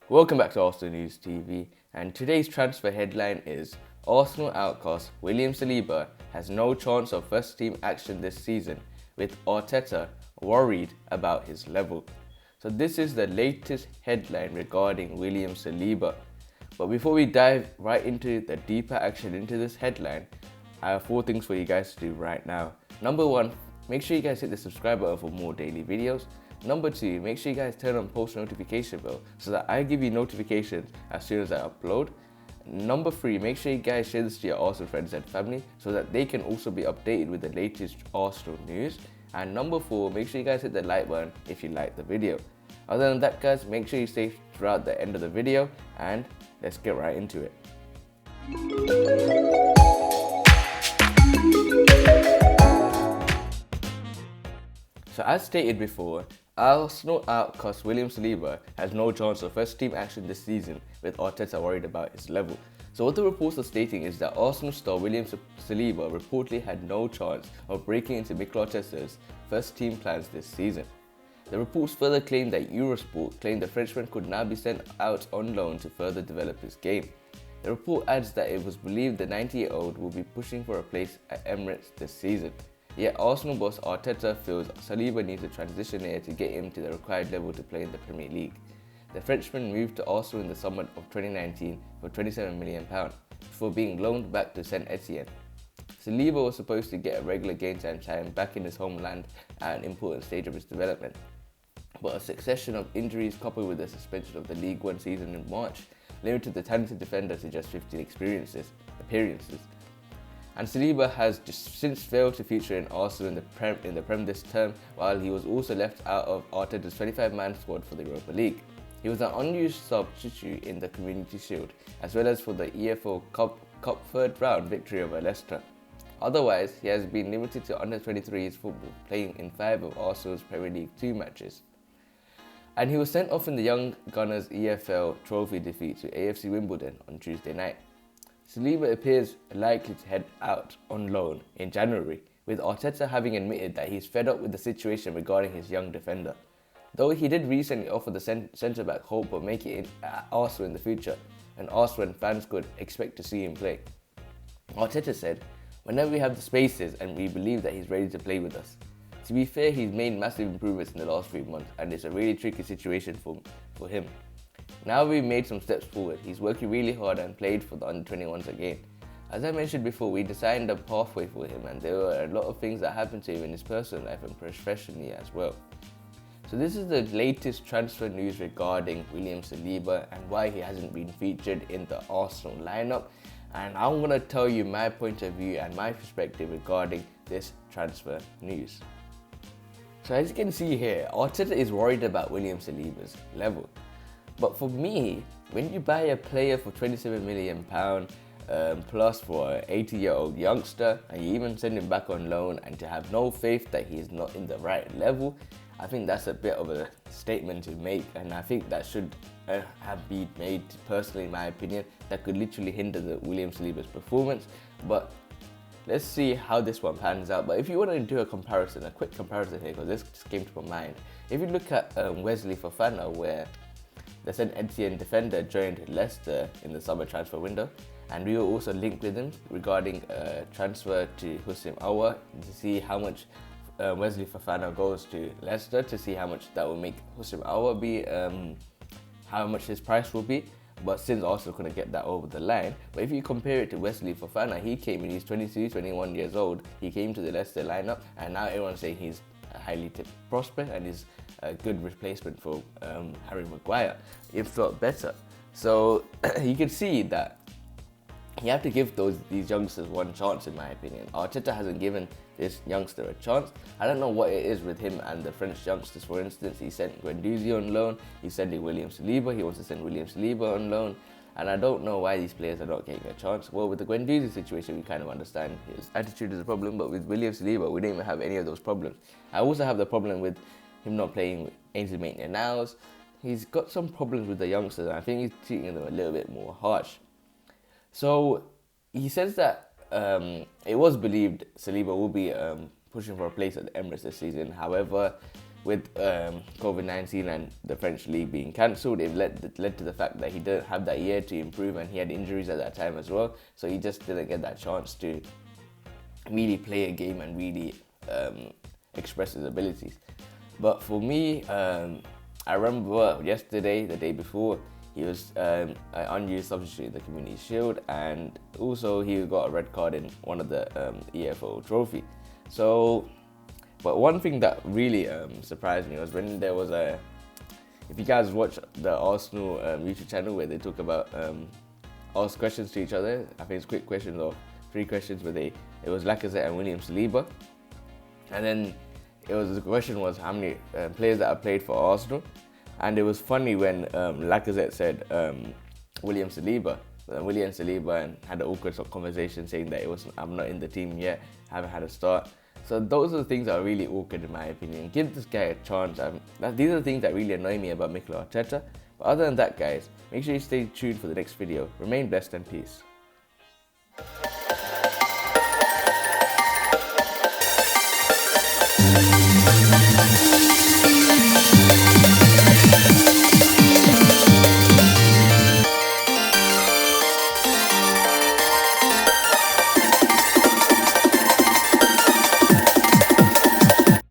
Welcome back to Arsenal News TV, and today's transfer headline is Arsenal outcast William Saliba has no chance of first team action this season, with Arteta worried about his level. So this is the latest headline regarding William Saliba. But before we dive right into the deeper action into this headline, I have 4 things for you guys to do right now. Number 1, make sure you guys hit the subscribe button for more daily videos. Number 2, make sure you guys turn on post notification bell so that I give you notifications as soon as I upload. Number 3, make sure you guys share this to your Arsenal friends and family so that they can also be updated with the latest Arsenal news. And number 4, make sure you guys hit the like button if you like the video. Other than that guys, make sure you stay throughout the end of the video and let's get right into it. So as stated before, Arsenal outcast William Saliba has no chance of first team action this season, with Arteta worried about his level. So what the reports are stating is that Arsenal star William Saliba reportedly had no chance of breaking into Mikel Arteta's first team plans this season. The reports further claimed that Eurosport claimed the Frenchman could now be sent out on loan to further develop his game. The report adds that it was believed the 90-year-old will be pushing for a place at Emirates this season. Yet Arsenal boss Arteta feels Saliba needs a transition year to get him to the required level to play in the Premier League. The Frenchman moved to Arsenal in the summer of 2019 for £27 million before being loaned back to Saint Etienne. Saliba was supposed to get a regular game time back in his homeland at an important stage of his development. But a succession of injuries coupled with the suspension of the League One season in March limited the talented defender to just 15 appearances. And Saliba has just since failed to feature in Arsenal in the Prem this term, while he was also left out of Arteta's 25-man squad for the Europa League. He was an unused substitute in the Community Shield, as well as for the EFL Cup third round victory over Leicester. Otherwise, he has been limited to under-23s football, playing in 5 of Arsenal's Premier League 2 matches. And he was sent off in the Young Gunners EFL trophy defeat to AFC Wimbledon on Tuesday night. Saliba appears likely to head out on loan in January, with Arteta having admitted that he's fed up with the situation regarding his young defender. Though he did recently offer the centre-back hope of making it at Arsenal in the future, and Arsenal fans could expect to see him play. Arteta said, "Whenever we have the spaces and we believe that he's ready to play with us." To be fair, he's made massive improvements in the last few months and it's a really tricky situation for him. Now we've made some steps forward. He's working really hard and played for the under-21s again. As I mentioned before, we designed a pathway for him and there were a lot of things that happened to him in his personal life and professionally as well. So this is the latest transfer news regarding William Saliba and why he hasn't been featured in the Arsenal lineup. And I'm going to tell you my point of view and my perspective regarding this transfer news. So as you can see here, Arteta is worried about William Saliba's level. But for me, when you buy a player for £27 million plus for an 80-year-old youngster and you even send him back on loan and to have no faith that he is not in the right level, I think that's a bit of a statement to make, and I think that should have been made, personally in my opinion, that could literally hinder the William Saliba's performance. But let's see how this one pans out. But if you want to do a quick comparison here, because this just came to my mind. If you look at Wesley Fofana, where the Saint Etienne defender joined Leicester in the summer transfer window, and we were also linked with him regarding transfer to Houssem Aouar to see how much Wesley Fofana goes to Leicester, to see how much that will make Houssem Aouar be, how much his price will be. But since Arsenal couldn't get that over the line, but if you compare it to Wesley Fofana, he came in, he's 22, 21 years old, he came to the Leicester lineup, and now everyone's saying he's a highly tipped prospect and is a good replacement for Harry Maguire, if not better. So you can see that you have to give these youngsters one chance, in my opinion. Arteta hasn't given this youngster a chance. I don't know what it is with him and the French youngsters. For instance, he sent Guendouzi on loan, he's sending William Saliba, he wants to send William Saliba on loan, and I don't know why these players are not getting a chance. Well, with the Guendouzi situation, we kind of understand his attitude is a problem, but with William Saliba, we didn't even have any of those problems. I also have the problem with him not playing with Ainsley Maitland-Niles. He's got some problems with the youngsters, and I think he's treating them a little bit more harsh. So he says that it was believed Saliba will be pushing for a place at the Emirates this season. However, with COVID-19 and the French league being cancelled, it led to the fact that he didn't have that year to improve, and he had injuries at that time as well. So he just didn't get that chance to really play a game and really express his abilities. But for me, I remember yesterday, the day before, he was an unused substitute in the Community Shield, and also he got a red card in one of the EFL trophy. So, but one thing that really surprised me was when there was if you guys watch the Arsenal YouTube channel where they talk about ask questions to each other, I think it's quick questions or 3 questions where it was Lacazette and William Saliba, and then the question was how many players that have played for Arsenal, and it was funny when Lacazette said William Saliba, Willian Saliba, and had an awkward conversation saying that I'm not in the team yet, haven't had a start. So those are the things that are really awkward in my opinion. Give this guy a chance. These are the things that really annoy me about Mikel Arteta. But other than that, guys, make sure you stay tuned for the next video. Remain blessed and peace.